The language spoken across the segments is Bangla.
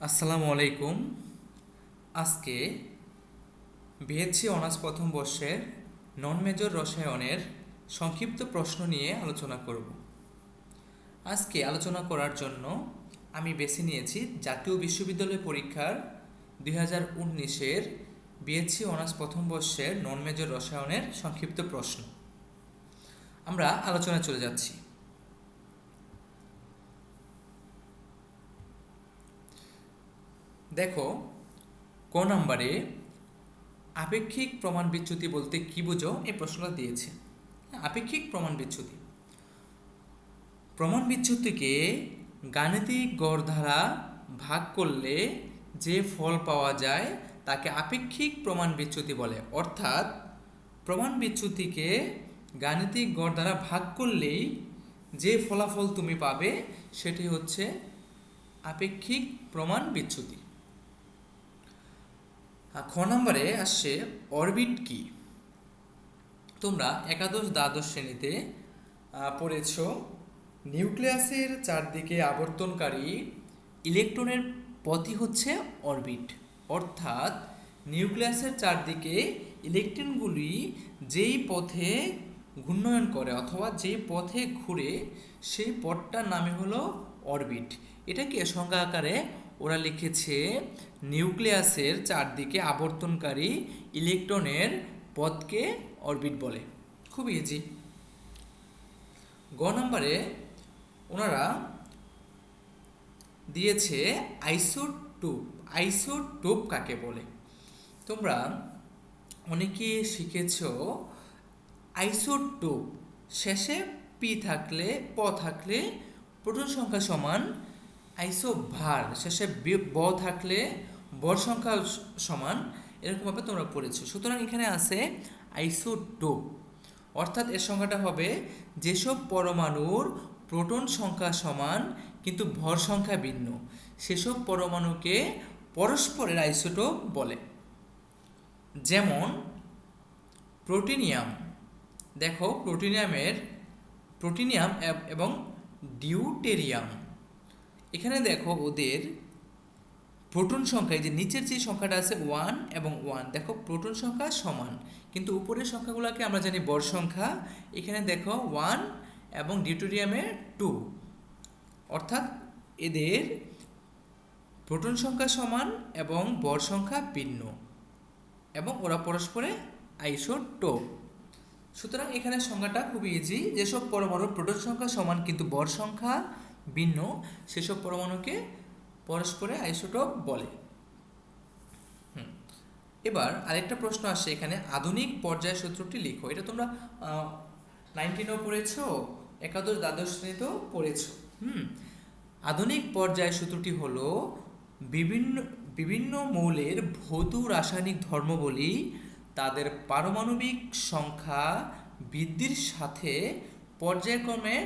আসসালামু আলাইকুম। আজকে বিএসসি অনার্স প্রথম বর্ষের নন মেজর রসায়নের সংক্ষিপ্ত প্রশ্ন নিয়ে আলোচনা করব। আজকে আলোচনা করার জন্য আমি বেছে নিয়েছি জাতীয় বিশ্ববিদ্যালয় পরীক্ষার 2019-এর বিএসসি অনার্স প্রথম বর্ষের নন মেজর রসায়নের সংক্ষিপ্ত প্রশ্ন। আমরা আলোচনায় চলে যাচ্ছি। দেখো, ক নম্বরে আপেক্ষিক প্রমাণ বিচ্যুতি বলতে কি বোঝো, এই প্রশ্নটা দিয়েছে। আপেক্ষিক প্রমাণ বিচ্যুতি, প্রমাণ বিচ্যুতিকে গাণিতিক গড় দ্বারা ভাগ করলে যে ফল পাওয়া যায় তাকে আপেক্ষিক প্রমাণ বিচ্যুতি বলে। অর্থাৎ প্রমাণ বিচ্যুতিকে গাণিতিক গড় দ্বারা ভাগ করলেই যে ফলাফল তুমি পাবে সেটি হচ্ছে আপেক্ষিক প্রমাণ বিচ্যুতি। খ নম্বরে আসছে অরবিট কি। তোমরা একাদশ দ্বাদশ শ্রেণীতে পড়েছ, নিউক্লিয়াসের চারদিকে আবর্তনকারী ইলেকট্রনের পথই হচ্ছে অরবিট। অর্থাৎ নিউক্লিয়াসের চারদিকে ইলেকট্রনগুলি যেই পথে ঘূর্ণয়ন করে অথবা যেই পথে ঘুরে সেই পথটার নামই হলো অরবিট। এটাকে সংজ্ঞা আকারে ওরা লিখেছে নিউক্লিয়াসের চারদিকে আবর্তনকারী ইলেকট্রনের পথকে অরবিট বলে। খুব ইজি। গ নম্বরে ওনারা দিয়েছে আইসোটোপ। আইসোটোপ কাকে বলে? তোমরা অনেকে শিখেছ আইসোটোপ শেষে পি থাকলে প থাকলে প্রোটন সংখ্যা সমান, আইসোভার শেষে ব থাকলে বর সংখ্যা সমান, এরকমভাবে তোমরা পড়েছো। সুতরাং এখানে আছে আইসোটোপ, অর্থাৎ এর সংখ্যাটা হবে যেসব পরমাণুর প্রোটন সংখ্যা সমান কিন্তু ভর সংখ্যা ভিন্ন, সেসব পরমাণুকে পরস্পরের আইসোটোপ বলে। যেমন প্রোটিনিয়াম। দেখো, প্রোটিনিয়াম এবং ডিউটেরিয়াম, এখানে দেখো ওদের প্রোটন সংখ্যা, এই যে নিচের যে সংখ্যাটা আছে 1 এবং 1, দেখো প্রোটন সংখ্যা সমান কিন্তু উপরের সংখ্যাগুলোকে আমরা জানি বর সংখ্যা। এখানে দেখো 1 এবং ডিউটেরিয়ামের 2, অর্থাৎ এদের প্রোটন সংখ্যা সমান এবং বর সংখ্যা ভিন্ন এবং ওরা পরস্পরে আইসোটোপ। সুতরাং এখানে সংখ্যাটা খুবই ইজি, যেসব পরমাণুর প্রোটন সংখ্যা সমান কিন্তু বর সংখ্যা ভিন্ন সেসব পরমাণুকে পরস্পরে আইসোটোপ বলে। এবার আরেকটা প্রশ্ন আসছে এখানে, আধুনিক পর্যায় সূত্রটি লিখো। এটা তোমরা 19-এও পড়েছো, একাদশ দ্বাদশ শ্রেণীতেও পড়েছো। আধুনিক পর্যায় সূত্রটি হলো বিভিন্ন বিভিন্ন মৌলের ভৌত রাসায়নিক ধর্মবলী তাদের পারমাণবিক সংখ্যা বৃদ্ধির সাথে পর্যায়ক্রমে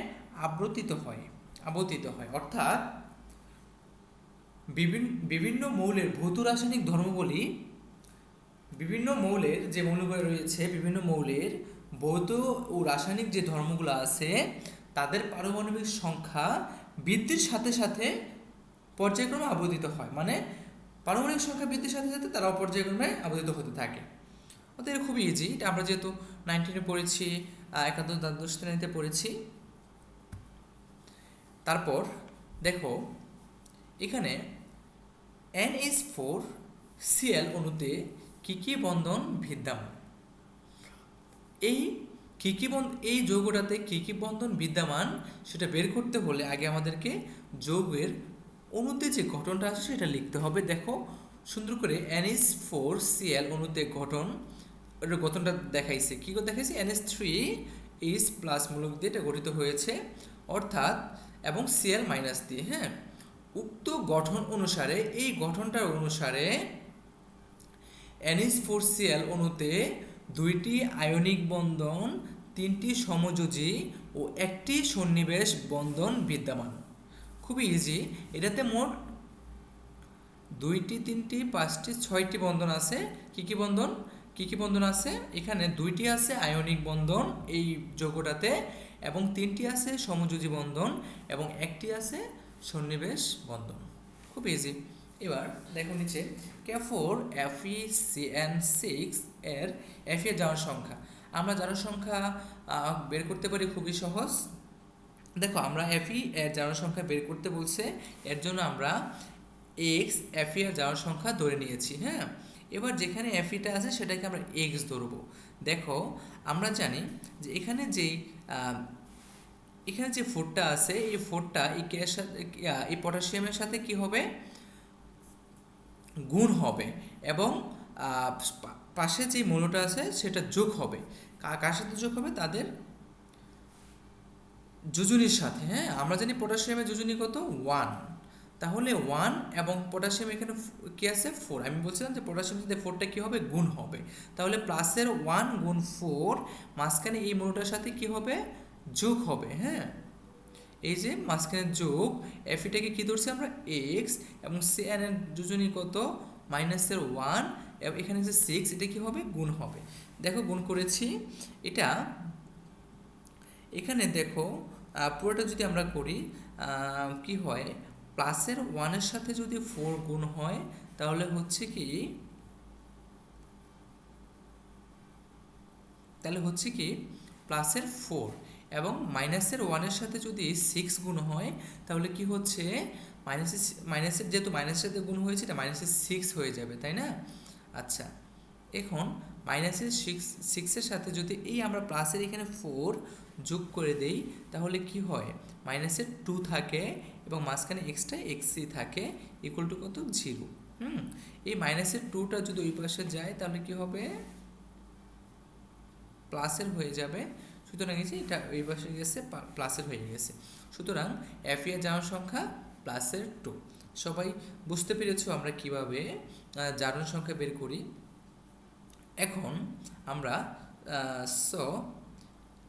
আবর্তিত হয়। অর্থাৎ বিভিন্ন মৌলের ভৌত রাসায়নিক ধর্মবলী, বিভিন্ন মৌলের যে মৌলগুলো রয়েছে, বিভিন্ন মৌলের ভৌত ও রাসায়নিক যে ধর্মগুলো আছে তাদের পারমাণবিক সংখ্যা বৃদ্ধির সাথে সাথে পর্যায়ক্রমে আবর্তিত হয়। মানে পারমাণবিক সংখ্যা বৃদ্ধির সাথে সাথে তারাও পর্যায়ক্রমে আবর্তিত হতে থাকে। অতএব খুবই ইজি, এটা আমরা যেহেতু 19-এ পড়েছি, একাদশ দ্বাদশ শ্রেণীতে পড়েছি। তারপর দেখো এখানে NH4Cl অণুতে কী কী বন্ধন বিদ্যমান। এই যৌগটাতে কী কী বন্ধন বিদ্যমান সেটা বের করতে হলে আগে আমাদেরকে যৌগের অণুতে যে গঠনটা আছে সেটা লিখতে হবে। দেখো সুন্দর করে NH4Cl অণুতে গঠনটা দেখাইছে। কী করে দেখাইছে? NH3 মূলক দিয়ে এটা গঠিত হয়েছে, অর্থাৎ এবং Cl- দিয়ে। উক্ত গঠন অনুসারে, এই গঠনটার অনুসারে NH4Cl অণুতে 2টি আয়নিক বন্ধন, 3টি সমযোজী ও 1টি সন্নিবেশ বন্ধন বিদ্যমান। খুবই ইজি। এটাতে মোট 2টি 3টি 5টি 6টি বন্ধন আছে। কি কি বন্ধন আছে? এখানে 2টি আছে আয়নিক বন্ধন এই যৌগটাতে, এবং 3টি আছে সমযোজী বন্ধন, এবং 1টি আছে সন্নিবেশ বন্ধন। খুব ইজি। এবার দেখো নিচে K4 FeCN6 এর Fe জারণ সংখ্যা। আমরা জারণ সংখ্যা বের করতে পারি খুবই সহজ। দেখো আমরা Fe এর জারণ সংখ্যা বের করতে বলছে, এর জন্য আমরা এক্স Fe এর জারণ সংখ্যা ধরে নিয়েছি। হ্যাঁ, এবার যেখানে Feটা আছে সেটাকে আমরা এক্স ধরবো। দেখো আমরা জানি যে এখানে যে ফোরটা আছে, এই ফোরটা এই কে এর সাথে এই পটাশিয়ামের সাথে কি হবে, গুণ হবে, এবং পাশে যে মৌলটা আছে সেটা যোগ হবে। কার সাথে যোগ হবে? তাদের যোজনীর সাথে। হ্যাঁ, আমরা জানি পটাশিয়ামের যোজনী কত? 1। তাহলে 1 এবং পটাশিয়াম এখানে কি আছে? 4। আমি বলছিলাম যে পটাশিয়ামের সাথে 4টা কি হবে? গুণ হবে। তাহলে প্লাসের 1 গুণ 4 মাঝখানে এই মৌলটার সাথে কি হবে? যোগ হবে। হ্যাঁ, এই যে মাঝখানে যোগ, এফিটাকে কি ধরছি আমরা? এক্স, এবং সিএন এর যোজনী কত? মাইনাসের 1, এবং এখানে যে 6, এটা কি হবে? গুণ হবে। দেখো গুণ করেছি এটা। এখানে দেখো পুরোটা যদি আমরা করি কি হয়, প্লাসের 1-এর সাথে যদি 4 গুণ হয় তাহলে হচ্ছে কি প্লাসের 4, এবং মাইনাসের 1-এর সাথে যদি 6 গুণ হয় তাহলে কি হচ্ছে? মাইনাসের যেহেতু মাইনাসের সাথে গুণ হয়েছে, এটা মাইনাসের 6 হয়ে যাবে, তাই না? আচ্ছা, এখন মাইনাসের 6-এর সাথে যদি এই আমরা প্লাসের এখানে 4 যোগ করে দেই তাহলে কি হয়? মাইনাসের 2 থাকে এবং মাঝখানে এক্সট্রা এক্সই থাকে, ইকুয়াল টু কত? 0। এই মাইনাসের 2টা যদি ওই পাশে যায় তাহলে কি হবে? প্লাসের হয়ে যাবে। সুতরাং এই যে এটা ওই পাশে গেছে, প্লাসের হয়ে গেছে। সুতরাং Fe এর জারণ সংখ্যা প্লাসের 2। সবাই বুঝতে পেরেছো আমরা কিভাবে জারণ সংখ্যা বের করি। এখন আমরা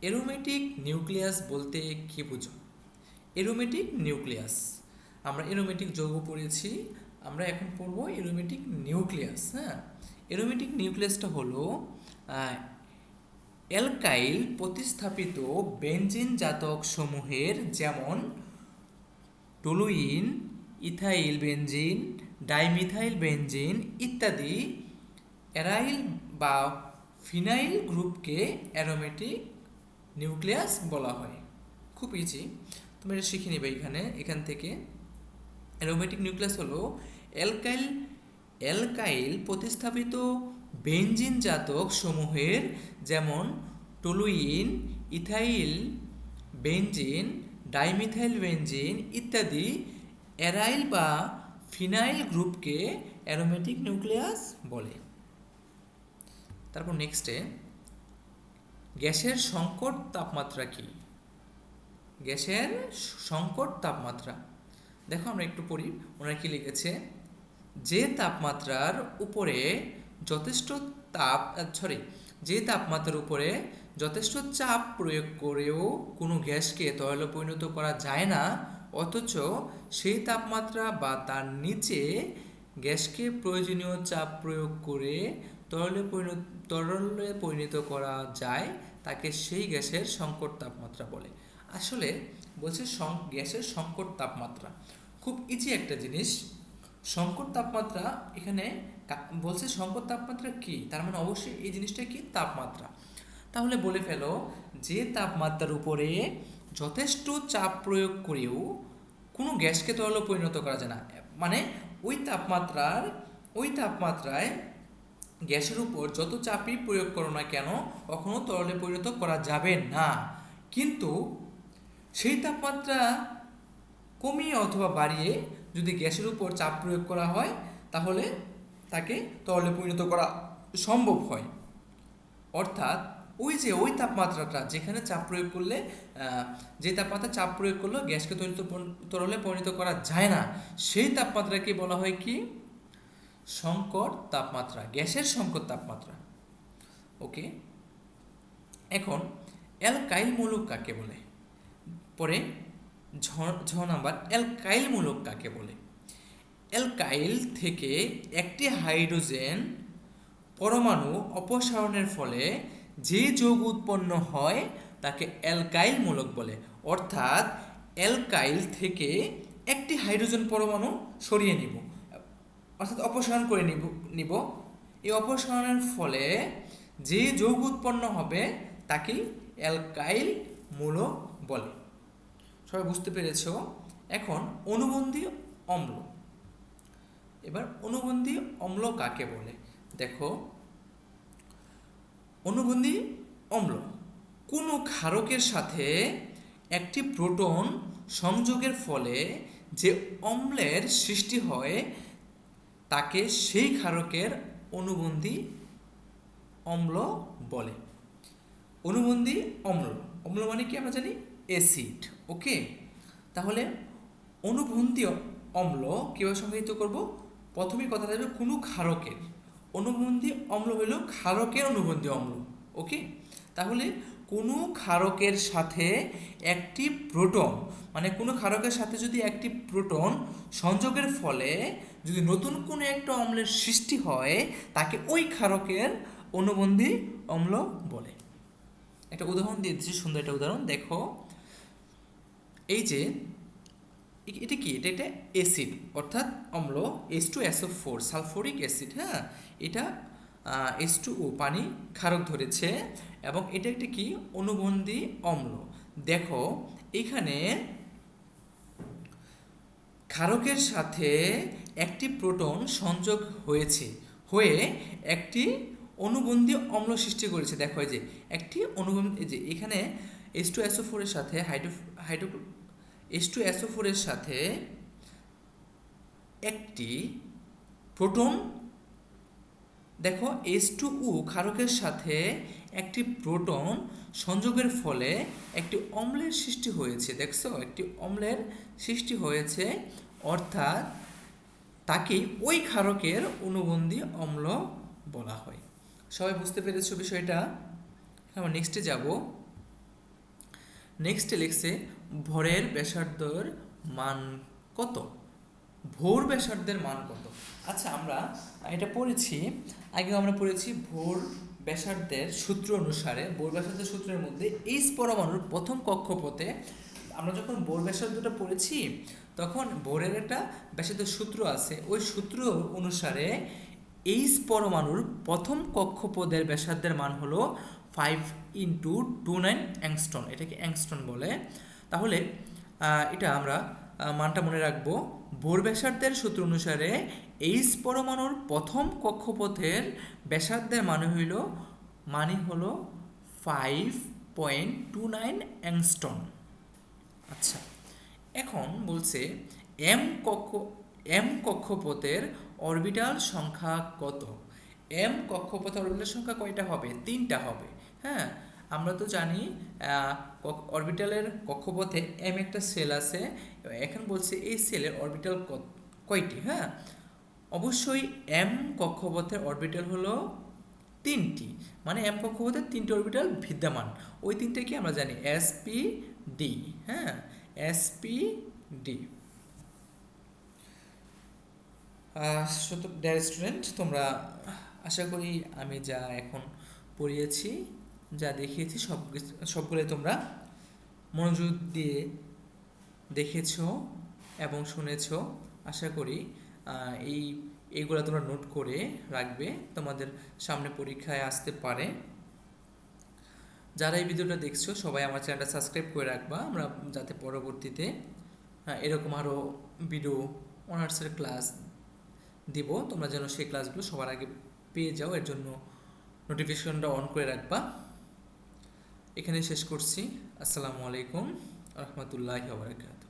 অ্যারোমেটিক নিউক্লিয়াস বলতে কি বুঝো? অ্যারোমেটিক নিউক্লিয়াস, আমরা অ্যারোমেটিক যৌগ পড়েছি, আমরা এখন পড়ব অ্যারোমেটিক নিউক্লিয়াস। হ্যাঁ, অ্যারোমেটিক নিউক্লিয়াসটা হলো অ্যালকাইল প্রতিস্থাপিত বেনজিন জাতক সমূহের, যেমন toluene, ethyl benzene, dimethyl benzene ইত্যাদি অ্যারাইল বা ফিনাইল গ্রুপকে অ্যারোমেটিক নিউক্লিয়াস বলা হয়। খুব ইজি, তুমি এটা শিখে নেবে এখান থেকে। অ্যারোমেটিক নিউক্লিয়াস হলো অ্যালকাইল প্রতিস্থাপিত বেনজিন জাতক সমূহের, যেমন toluene, ethyl benzene, dimethyl benzene ইত্যাদি অ্যারাইল বা ফিনাইল গ্রুপকে অ্যারোমেটিক নিউক্লিয়াস বলে। তারপর নেক্সটে, গ্যাসের সংকট তাপমাত্রা কি? গ্যাসের সংকট তাপমাত্রা দেখো আমরা একটু পড়ি, ওনারা কি লিখেছে? যে তাপমাত্রার উপরে যথেষ্ট চাপ প্রয়োগ করেও কোনো গ্যাসকে তরলে পরিণত করা যায় না, অথচ সেই তাপমাত্রা বা তার নিচে গ্যাসকে প্রয়োজনীয় চাপ প্রয়োগ করে তরলে পরিণত করা যায়, তাকে সেই গ্যাসের সংকট তাপমাত্রা বলে। আসলে বলছে গ্যাসের সংকট তাপমাত্রা খুব ইজি একটা জিনিস। সংকট তাপমাত্রা এখানে বলছে সংকট তাপমাত্রা কি, তার মানে অবশ্যই এই জিনিসটা কি? তাপমাত্রা। তাহলে বলে ফেলো, যে তাপমাত্রার উপরে যথেষ্ট চাপ প্রয়োগ করেও কোনো গ্যাসকে তরলে পরিণত করা যায় না, মানে ওই তাপমাত্রায় গ্যাসের উপর যত চাপই প্রয়োগ করো না কেন কখনো তরলে পরিণত করা যাবে না। কিন্তু সেই তাপমাত্রা কমিয়ে অথবা বাড়িয়ে যদি গ্যাসের উপর চাপ প্রয়োগ করা হয় তাহলে তাকে তরলে পরিণত করা সম্ভব হয়। অর্থাৎ ওই তাপমাত্রাটা যেখানে চাপ প্রয়োগ করলে যে তাপমাত্রা চাপ প্রয়োগ করলে গ্যাসকে তরলে পরিণত করা যায় না, সেই তাপমাত্রাকে বলা হয় কি? সংকট তাপমাত্রা, গ্যাসের সংকট তাপমাত্রা। ওকে, এখন অ্যালকাইল মূলক কাকে বলে? পরে ছ নাম্বার, অ্যালকাইল মূলক কাকে বলে? অ্যালকাইল থেকে একটি হাইড্রোজেন পরমাণু অপসারণের ফলে যে যৌগ উৎপন্ন হয় তাকে অ্যালকাইল মূলক বলে। অর্থাৎ অ্যালকাইল থেকে একটি হাইড্রোজেন পরমাণু সরিয়ে নিব, অর্থাৎ অপসারণ করে নিব। এই অপসারণের ফলে যে যৌগ উৎপন্ন হবে তাকেই অ্যালকাইল মূলক বলে। সবাই বুঝতে পেরেছো? এখন অনুবন্ধী অম্ল। এবার অনুবন্ধী অম্ল কাকে বলে? দেখো, অনুবন্ধী অম্ল কোনো ক্ষারকের সাথে একটি প্রোটন সংযোগের ফলে যে অম্লের সৃষ্টি হয় তাকে সেই ক্ষারকের অনুবন্ধী অম্ল বলে। অনুবন্ধী অম্ল, অম্ল মানে কি আমরা জানি অ্যাসিড। ওকে, তাহলে অনুবন্ধী অম্ল কীভাবে সংজ্ঞায়িত করব? প্রথমেই কথা থাকবে কোনো ক্ষারকের অনুবন্ধী অম্ল হলো ক্ষারকের অনুবন্ধী অম্ল। ওকে, তাহলে কোনো ক্ষারকের সাথে একটি প্রোটন, মানে কোনো ক্ষারকের সাথে যদি একটি প্রোটন সংযোগের ফলে যদি নতুন কোনো একটা অম্লের সৃষ্টি হয় তাকে ওই ক্ষারকের অনুবন্ধী অম্ল বলে। একটা উদাহরণ দিয়ে দিচ্ছি, সুন্দর একটা উদাহরণ দেখো। এই যে এটা কি, এটা অ্যাসিড অর্থাৎ অম্ল H2SO4 সালফোরিক অ্যাসিড। হ্যাঁ, এটা H2O পানি ক্ষারক ধরেছে এবং এটা একটা কি অনুবন্ধী অম্ল। দেখো এখানে ক্ষারকের সাথে একটি প্রোটন সংযোগ হয়ে একটি অনুবন্ধী অম্ল সৃষ্টি করেছে। দেখো এই যে একটি অনুবন্ধী, যে এখানে H2SO4 এর সাথে H2SO4 এর সাথে একটি প্রোটন, দেখো H2O ক্ষারকের সাথে একটি প্রোটন সংযোগের ফলে একটি অম্লের সৃষ্টি হয়েছে। দেখছো, একটি অম্লের সৃষ্টি হয়েছে, অর্থাৎ তাকে ওই ক্ষারকের অনুবন্ধী অম্ল বলা হয়। সবাই বুঝতে পেরেছো বিষয়টা? আমরা নেক্সটে যাব। নেক্সটে লিখছে ভরের ব্যাসার্ধের মান কত? ভোর ব্যাসার্ধের মান কত? আচ্ছা, আমরা এটা পড়েছি, আগেও আমরা পড়েছি ভোর ব্যাসার্ধের সূত্র অনুসারে। ভোর ব্যাসার্ধের সূত্রের মধ্যে এইচ পরমাণুর প্রথম কক্ষপথে, আমরা যখন ভোর ব্যাসার্ধটা পড়েছি তখন ভোরের একটা ব্যাসার্ধের সূত্র আছে, ওই সূত্র অনুসারে এইচ পরমাণুর প্রথম কক্ষপথের ব্যাসার্ধের মান হলো 5 × 29 অ্যাংস্ট্রন। এটাকে অ্যাংস্ট্রন বলে। তাহলে এটা আমরা মানটা মনে রাখবো। ভোর ব্যাসার্ধের সূত্র অনুসারে এইচ পরমাণুর প্রথম কক্ষপথের ব্যাসার্ধের মানই হলো 5.29 অ্যাংস্ট্রন। আচ্ছা, এখন বলছে এম কক্ষপথের অরবিটাল সংখ্যা কত? এম কক্ষপথের অরবিটাল সংখ্যা কয়টা হবে? 3টা হবে। হ্যাঁ, আমরা তো জানি অরবিটালের কক্ষপথে এম একটা সেল আছে। এখন বলছে এই সেলের অরবিটাল কয়টি? হ্যাঁ, অবশ্যই এম কক্ষপথের অরবিটাল হলো 3টি, মানে এম কক্ষপথের 3টি অরবিটাল বিদ্যমান। ওই 3টা কি আমরা জানি? sp_d। হ্যাঁ, sp_d। ডিয়ার স্টুডেন্ট, তোমরা আশা করি আমি যা এখন পড়িয়েছি, যা দেখিয়েছি সবগুলোই তোমরা মনোযোগ দিয়ে দেখেছো এবং শুনেছো। আশা করি এইগুলো তোমরা নোট করে রাখবে, তোমাদের সামনে পরীক্ষায় আসতে পারে। যারা এই ভিডিওটা দেখছো সবাই আমার চ্যানেলটা সাবস্ক্রাইব করে রাখবা, আমরা যাতে পরবর্তীতে এরকম আরও ভিডিও অনার্সের ক্লাস দিব, তোমরা যেন সেই ক্লাসগুলো সবার আগে পেয়ে যাও, এর জন্য নোটিফিকেশনটা অন করে রাখবা। এখানে শেষ করছি। আসসালামু আলাইকুম রহমতুল্লাহি ওয়া বারাকাতুহু।